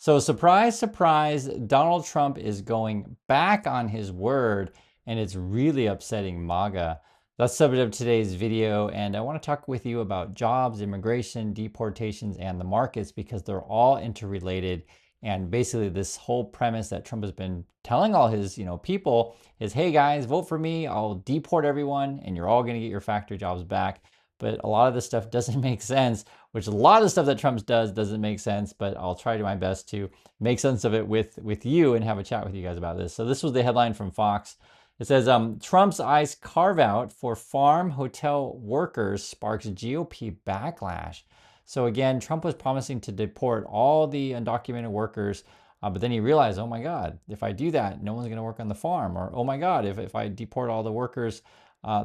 So surprise, surprise, Donald Trump is going back on his word, and it's really upsetting MAGA. That's the subject of today's video, and I want to talk with you about jobs, immigration, deportations, and the markets because they're all interrelated. And basically, this whole premise that Trump has been telling all his, people is, "Hey guys, vote for me. I'll deport everyone, and you're all going to get your factory jobs back." But a lot of this stuff doesn't make sense, which a lot of stuff that Trump does doesn't make sense, but I'll try to my best to make sense of it with you and have a chat with you guys about this. So this was the headline from Fox. It says, Trump's ICE carve out for farm hotel workers sparks GOP backlash. So again, Trump was promising to deport all the undocumented workers, but then he realized, oh my God, if I do that, no one's going to work on the farm. Or, oh my God, if I deport all the workers,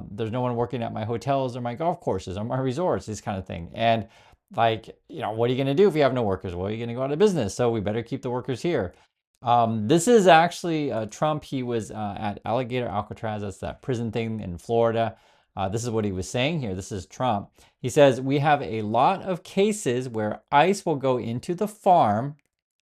there's no one working at my hotels or my golf courses or my resorts, this kind of thing. And like, what are you going to do if you have no workers? Well, you're going to go out of business. So we better keep the workers here. This is actually Trump. He was at Alligator Alcatraz. That's that prison thing in Florida. This is what he was saying here. This is Trump. He says, we have a lot of cases where ICE will go into the farm,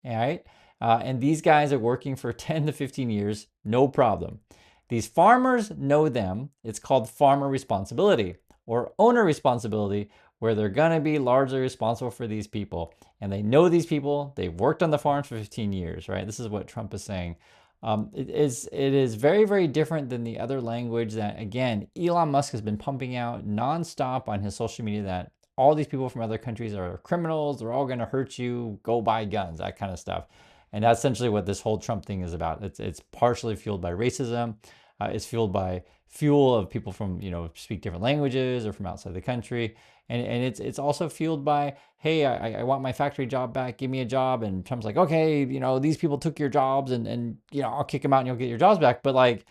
all right? And these guys are working for 10 to 15 years, no problem. These farmers know them. It's called farmer responsibility or owner responsibility, where they're going to be largely responsible for these people. And they know these people. They've worked on the farms for 15 years, right? This is what Trump is saying. It is very, very different than the other language that, again, Elon Musk has been pumping out nonstop on his social media that all these people from other countries are criminals. They're all going to hurt you. Go buy guns, that kind of stuff. And that's essentially what this whole Trump thing is about. It's partially fueled by racism. It's fueled by fuel of people from, speak different languages or from outside the country. And it's also fueled by, hey, I want my factory job back. Give me a job. And Trump's like, okay, these people took your jobs and I'll kick them out and you'll get your jobs back. But like,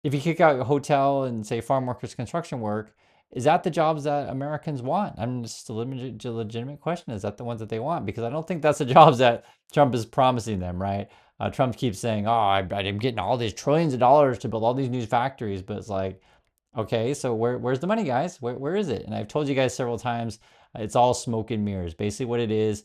if you kick out a hotel and say farm workers, construction work, is that the jobs that Americans want? I'm just a legitimate question. Is that the ones that they want? Because I don't think that's the jobs that Trump is promising them, right? Trump keeps saying, oh, I'm getting all these trillions of dollars to build all these new factories. But it's like, okay, so where's the money, guys? Where is it? And I've told you guys several times, it's all smoke and mirrors. Basically what it is,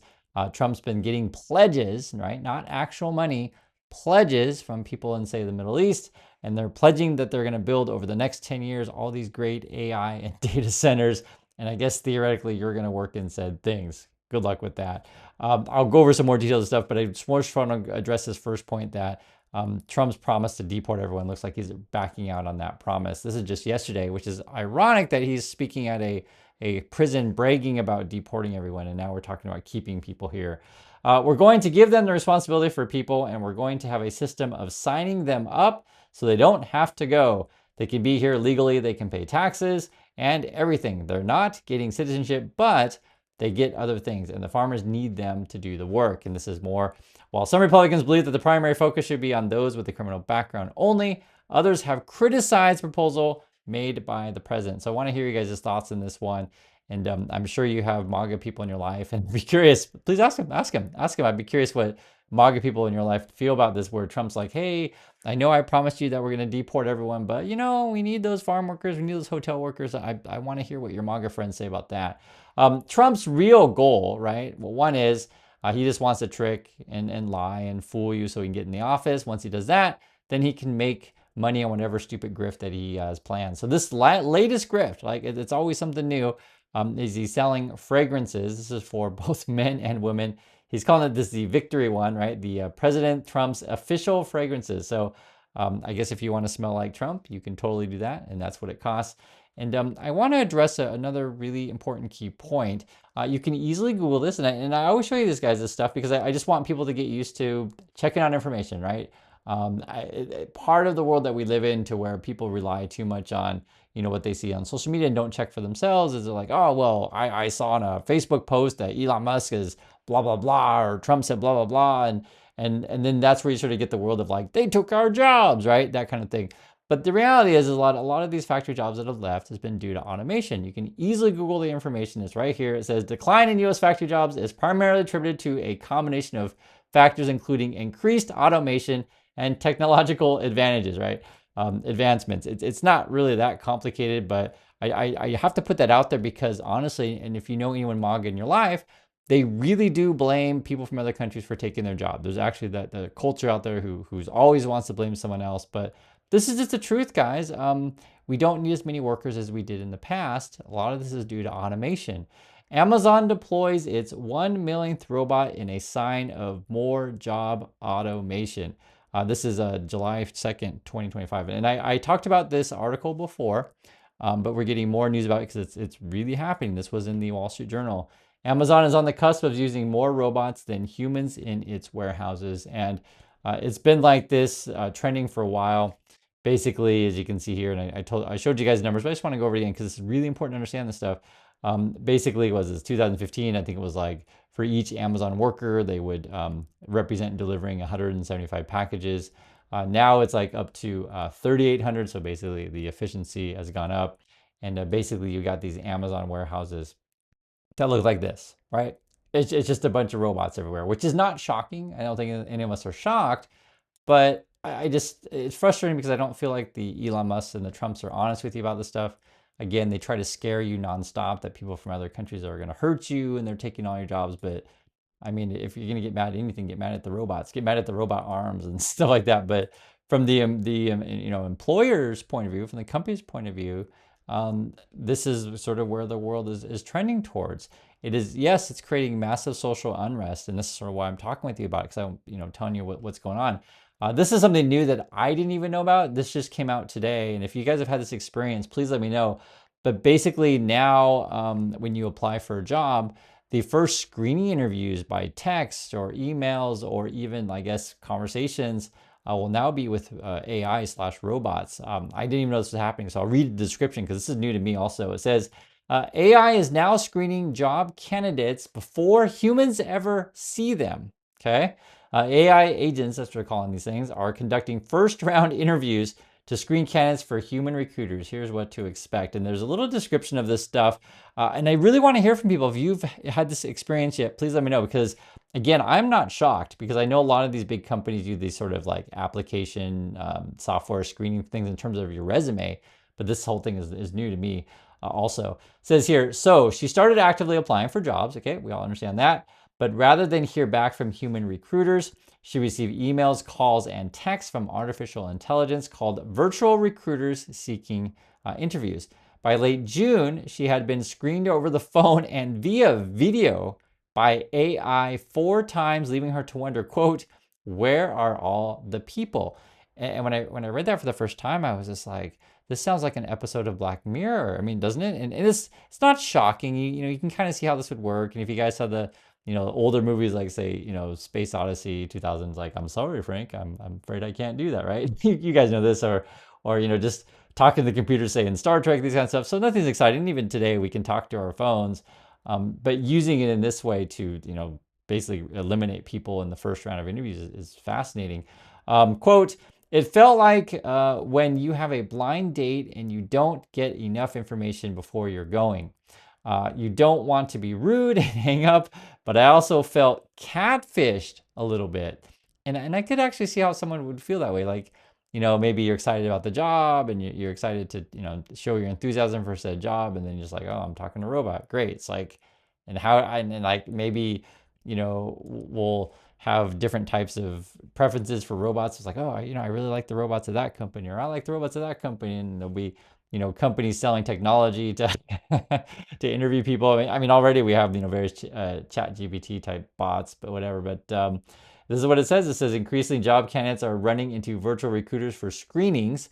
Trump's been getting pledges, right? Not actual money, pledges from people in, say, the Middle East. And they're pledging that they're going to build over the next 10 years all these great AI and data centers. And I guess theoretically, you're going to work in said things. Good luck with that. I'll go over some more detailed stuff, but I just want to address this first point that Trump's promise to deport everyone looks like he's backing out on that promise. This is just yesterday, which is ironic that he's speaking at a prison bragging about deporting everyone. And now we're talking about keeping people here. We're going to give them the responsibility for people, and we're going to have a system of signing them up so they don't have to go. They can be here legally, they can pay taxes and everything. They're not getting citizenship, but they get other things, and the farmers need them to do the work. And this is more, while some Republicans believe that the primary focus should be on those with a criminal background only, others have criticized the proposal made by the president. So I want to hear you guys' thoughts on this one. And I'm sure you have MAGA people in your life, and be curious, please ask them. I'd be curious what MAGA people in your life feel about this, where Trump's like, hey, I know I promised you that we're going to deport everyone, but we need those farm workers, we need those hotel workers. I want to hear what your MAGA friends say about that. Trump's real goal, right? Well, one is he just wants to trick and lie and fool you so he can get in the office. Once he does that, then he can make money on whatever stupid grift that he has planned. So this latest grift, like it's always something new, is he's selling fragrances. This is for both men and women. He's calling it the victory one, right? The President Trump's official fragrances. So I guess if you want to smell like Trump, you can totally do that. And that's what it costs. And I want to address another really important key point. You can easily Google this. And I always show you this, guys, this stuff because I just want people to get used to checking out information, right? Part of the world that we live in to where people rely too much on what they see on social media and don't check for themselves is they're like, oh, well, I saw on a Facebook post that Elon Musk is blah, blah, blah, or Trump said blah, blah, blah. And then that's where you sort of get the world of like, they took our jobs, right? That kind of thing. But the reality is a lot of these factory jobs that have left has been due to automation. You can easily Google the information. It's right here. It says decline in U.S. factory jobs is primarily attributed to a combination of factors, including increased automation and technological advantages, right? Advancements. It's not really that complicated, but I have to put that out there because honestly, and if you know anyone MAGA in your life, they really do blame people from other countries for taking their job. There's actually that the culture out there who's always wants to blame someone else, but this is just the truth, guys. We don't need as many workers as we did in the past. A lot of this is due to automation. Amazon deploys its 1 millionth robot in a sign of more job automation. This is July 2nd, 2025. And I talked about this article before, but we're getting more news about it because it's really happening. This was in the Wall Street Journal. Amazon is on the cusp of using more robots than humans in its warehouses. And it's been like this trending for a while. Basically, as you can see here, and I showed you guys numbers, but I just want to go over it again because it's really important to understand this stuff. Basically, it was 2015. I think it was like for each Amazon worker, they would represent delivering 175 packages. Now it's like up to 3,800. So basically, the efficiency has gone up. And basically, you got these Amazon warehouses that look like this, right? It's just a bunch of robots everywhere, which is not shocking. I don't think any of us are shocked, but it's frustrating because I don't feel like the Elon Musk and the Trumps are honest with you about this stuff. Again, they try to scare you nonstop that people from other countries are going to hurt you and they're taking all your jobs. But I mean, if you're going to get mad at anything, get mad at the robots, get mad at the robot arms and stuff like that. But from the employer's point of view, from the company's point of view, this is sort of where the world is trending towards. It is, yes, it's creating massive social unrest, and this is sort of why I'm talking with you about it, because I'm telling you what's going on. This is something new that I didn't even know about. This just came out today, and if you guys have had this experience, please let me know. But basically now, when you apply for a job, the first screening interviews by text or emails or even, I guess, conversations will now be with AI/robots. I didn't even know this was happening, so I'll read the description because this is new to me also. It says, AI is now screening job candidates before humans ever see them, okay? AI agents, that's what we're calling these things, are conducting first round interviews to screen candidates for human recruiters. Here's what to expect. And there's a little description of this stuff. And I really want to hear from people. If you've had this experience yet, please let me know, because again, I'm not shocked because I know a lot of these big companies do these sort of like application software screening things in terms of your resume. But this whole thing is new to me also. It says here, so she started actively applying for jobs. Okay, we all understand that. But rather than hear back from human recruiters, she received emails, calls, and texts from artificial intelligence called virtual recruiters seeking interviews. By late June, she had been screened over the phone and via video by AI 4 times, leaving her to wonder, quote, where are all the people? And when I read that for the first time, I was just like, this sounds like an episode of Black Mirror. I mean, doesn't it? And it's not shocking. You can kind of see how this would work. And if you guys saw the older movies like, say, Space Odyssey 2000s, like, I'm sorry, Frank, I'm afraid I can't do that, right? You guys know this, or just talking to the computer, say in Star Trek, these kind of stuff. So nothing's exciting. Even today, we can talk to our phones, but using it in this way to, basically eliminate people in the first round of interviews is fascinating. Quote, it felt like when you have a blind date and you don't get enough information before you're going. You don't want to be rude and hang up, but I also felt catfished a little bit. And I could actually see how someone would feel that way. Like, maybe you're excited about the job and you're excited to, show your enthusiasm for said job. And then you're just like, oh, I'm talking to a robot. Great. It's like, and like maybe, we'll have different types of preferences for robots. It's like, oh, I really like the robots of that company, or I like the robots of that company. And there'll be, companies selling technology to to interview people. I mean, already we have, various chat GPT type bots, but whatever. But this is what it says. It says increasingly job candidates are running into virtual recruiters for screenings.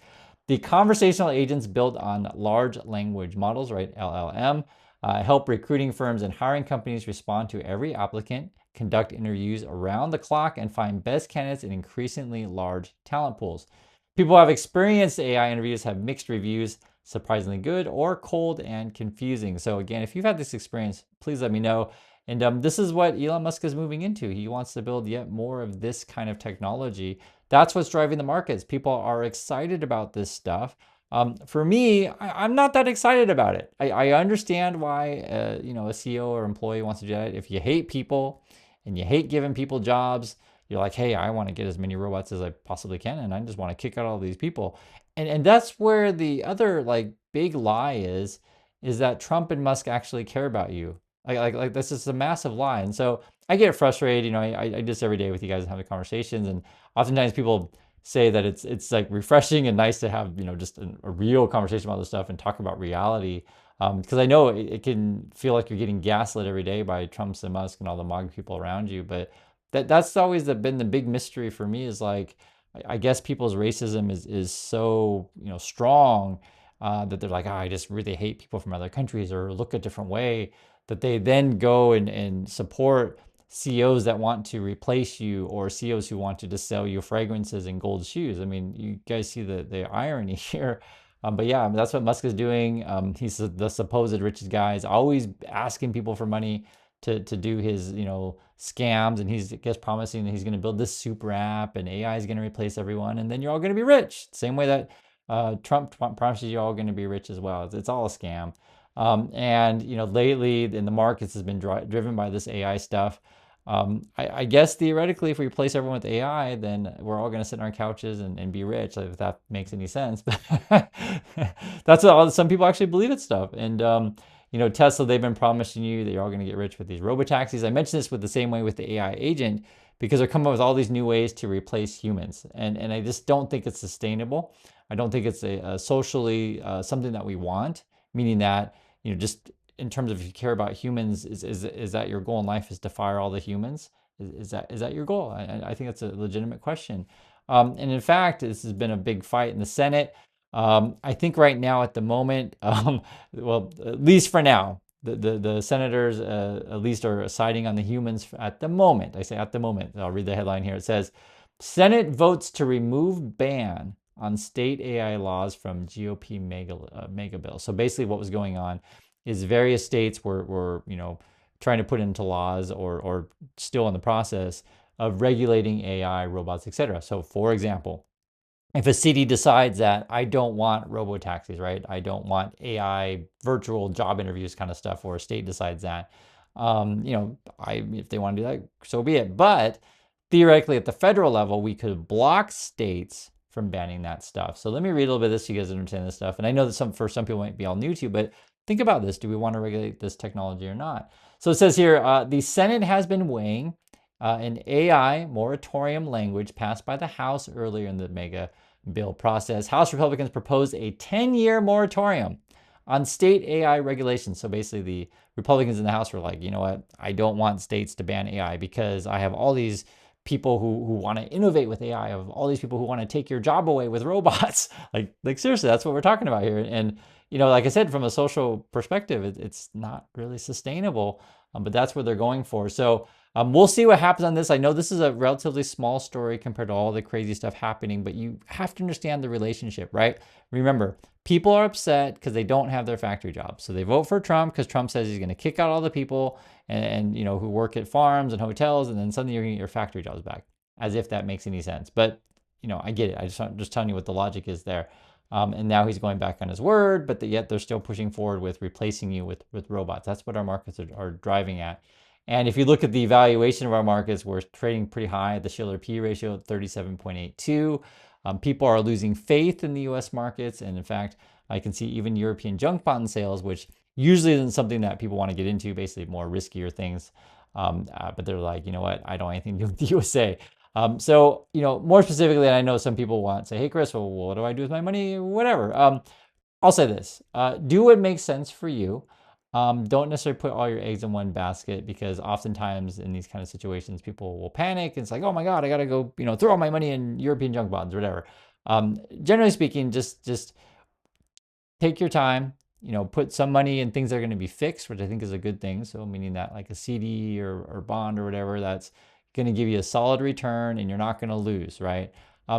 The conversational agents built on large language models, right, LLM, help recruiting firms and hiring companies respond to every applicant, conduct interviews around the clock, and find best candidates in increasingly large talent pools. People who have experienced AI interviews have mixed reviews, surprisingly good or cold and confusing. So again, if you've had this experience, please let me know. And this is what Elon Musk is moving into. He wants to build yet more of this kind of technology. That's what's driving the markets. People are excited about this stuff. For me, I'm not that excited about it. I understand why a CEO or employee wants to do that. If you hate people and you hate giving people jobs, you're like, hey, I want to get as many robots as I possibly can, and I just want to kick out all these people. And that's where the other like big lie is that Trump and Musk actually care about you. Like this is a massive lie. And so I get frustrated. You know, I do this every day with you guys and have the conversations. And oftentimes people say that it's like refreshing and nice to have, you know, just a real conversation about this stuff and talk about reality. Because I know it can feel like you're getting gaslit every day by Trump and Musk and all the MAGA people around you. But that's always been the big mystery for me, is like, I guess people's racism is so, you know, strong, that they're like, oh, I just really hate people from other countries or look a different way, that they then go and support CEOs that want to replace you, or CEOs who want to just sell you fragrances and gold shoes. I mean, you guys see the irony here. But yeah, that's what Musk is doing. He's the supposed richest guy. He's always asking people for money to do his, you know, scams, and he's, I guess, promising that he's going to build this super app and AI is going to replace everyone, and then you're all going to be rich. Same way that Trump promises you all going to be rich as well. It's all a scam. And you know, lately in the markets has been driven by this AI stuff. I guess theoretically, if we replace everyone with AI, then we're all going to sit on our couches and be rich, if that makes any sense. But that's what some people actually believe it stuff. And you know, Tesla, they've been promising you that you're all going to get rich with these robotaxis. I mentioned this with the same way with the AI agent, because they're coming up with all these new ways to replace humans. And I just don't think it's sustainable. I don't think it's a socially something that we want, meaning that, you know, just in terms of if you care about humans, is that your goal in life, is to fire all the humans? Is that your goal? I think that's a legitimate question. And in fact, this has been a big fight in the Senate. I think right now at the moment, well, at least for now, the senators at least are siding on the humans at the moment. I say at the moment. I'll read the headline here. It says, Senate votes to remove ban on state AI laws from GOP mega bill. So basically what was going on is various states were you know, trying to put into laws, or still in the process of regulating AI, robots, etc. So for example, if a city decides that I don't want robo-taxis, right? I don't want AI virtual job interviews kind of stuff, or a state decides that, you know, if they want to do that, so be it. But theoretically, at the federal level, we could block states from banning that stuff. So let me read a little bit of this so you guys understand this stuff. And I know that for some people might be all new to you, but think about this. Do we want to regulate this technology or not? So it says here, the Senate has been weighing an AI moratorium language passed by the House earlier in the mega bill process. House Republicans proposed a 10-year moratorium on state AI regulations. So basically the Republicans in the House were like, you know what, I don't want states to ban AI because I have all these people who want to innovate with AI, of all these people who want to take your job away with robots. like seriously, that's what we're talking about here. And you know, like I said, from a social perspective, it's not really sustainable, but that's what they're going for. So we'll see what happens on this. I know this is a relatively small story compared to all the crazy stuff happening, but you have to understand the relationship, right? Remember, people are upset because they don't have their factory jobs. So they vote for Trump because Trump says he's going to kick out all the people and you know, who work at farms and hotels, and then suddenly you're going to get your factory jobs back, as if that makes any sense. But you know, I get it. I'm just telling you what the logic is there. And now he's going back on his word, but yet they're still pushing forward with replacing you with robots. That's what our markets are driving at. And if you look at the valuation of our markets, we're trading pretty high at the Shiller P ratio at 37.82. People are losing faith in the US markets. And in fact, I can see even European junk bond sales, which usually isn't something that people want to get into, basically more riskier things. But they're like, you know what, I don't want anything to do with the USA. So, you know, more specifically, I know some people want to say, hey, Chris, well, what do I do with my money? Whatever. I'll say this, do what makes sense for you. Don't necessarily put all your eggs in one basket, because oftentimes in these kind of situations, people will panic. And it's like, oh my God, I got to go, you know, throw all my money in European junk bonds or whatever. Generally speaking, just take your time, you know, put some money in things that are going to be fixed, which I think is a good thing. So meaning that like a CD or bond or whatever, that's going to give you a solid return and you're not going to lose, right?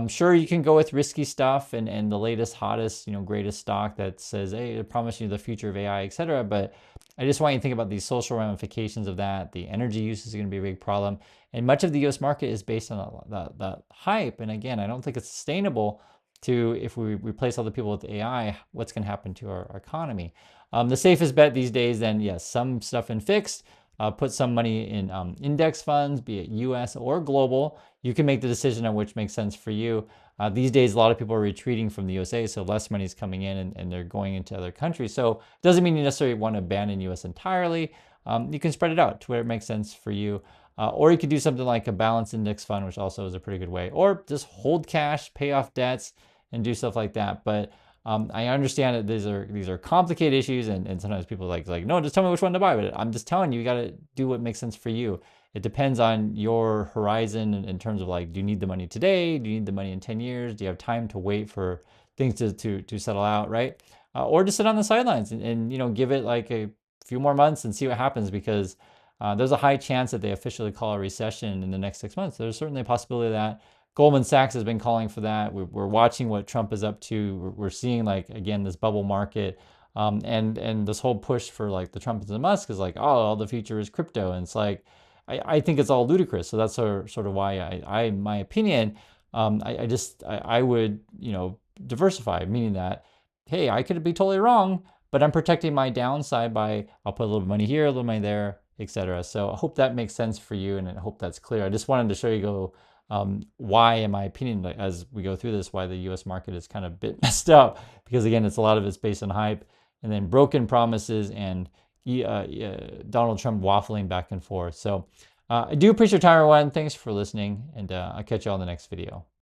Sure, you can go with risky stuff and the latest, hottest, you know, greatest stock that says, hey, I promise you the future of AI, etc. But I just want you to think about these social ramifications of that. The energy use is going to be a big problem. And much of the US market is based on that hype. And again, I don't think it's sustainable to, if we replace all the people with AI, what's going to happen to our economy. The safest bet these days, then, yes, some stuff in fixed. Put some money in index funds, be it US or global. You can make the decision on which makes sense for you. These days, a lot of people are retreating from the USA, so less money is coming in and they're going into other countries. So it doesn't mean you necessarily want to abandon US entirely, you can spread it out to where it makes sense for you. Or you could do something like a balanced index fund, which also is a pretty good way. Or just hold cash, pay off debts, and do stuff like that. But I understand that these are complicated issues, and sometimes people are like, no, just tell me which one to buy. But I'm just telling you, you got to do what makes sense for you. It depends on your horizon in terms of like, do you need the money today? Do you need the money in 10 years? Do you have time to wait for things to settle out, right? Or just sit on the sidelines and give it like a few more months and see what happens, because there's a high chance that they officially call a recession in the next 6 months. There's certainly a possibility of that. Goldman Sachs has been calling for that. We're watching what Trump is up to. We're seeing, like, again, this bubble market, and this whole push for like the Trump and the Musk is like, oh, all the future is crypto, and it's like, I think it's all ludicrous. So that's sort of why my opinion, I would diversify, meaning that, hey, I could be totally wrong, but I'm protecting my downside by, I'll put a little money here, a little money there, etc. So I hope that makes sense for you, and I hope that's clear. I just wanted to show you why, in my opinion, as we go through this, why the U.S. market is kind of a bit messed up, because again, a lot of it's based on hype and then broken promises and Donald Trump waffling back and forth. So I do appreciate your time, everyone. Thanks for listening, and I'll catch you all in the next video.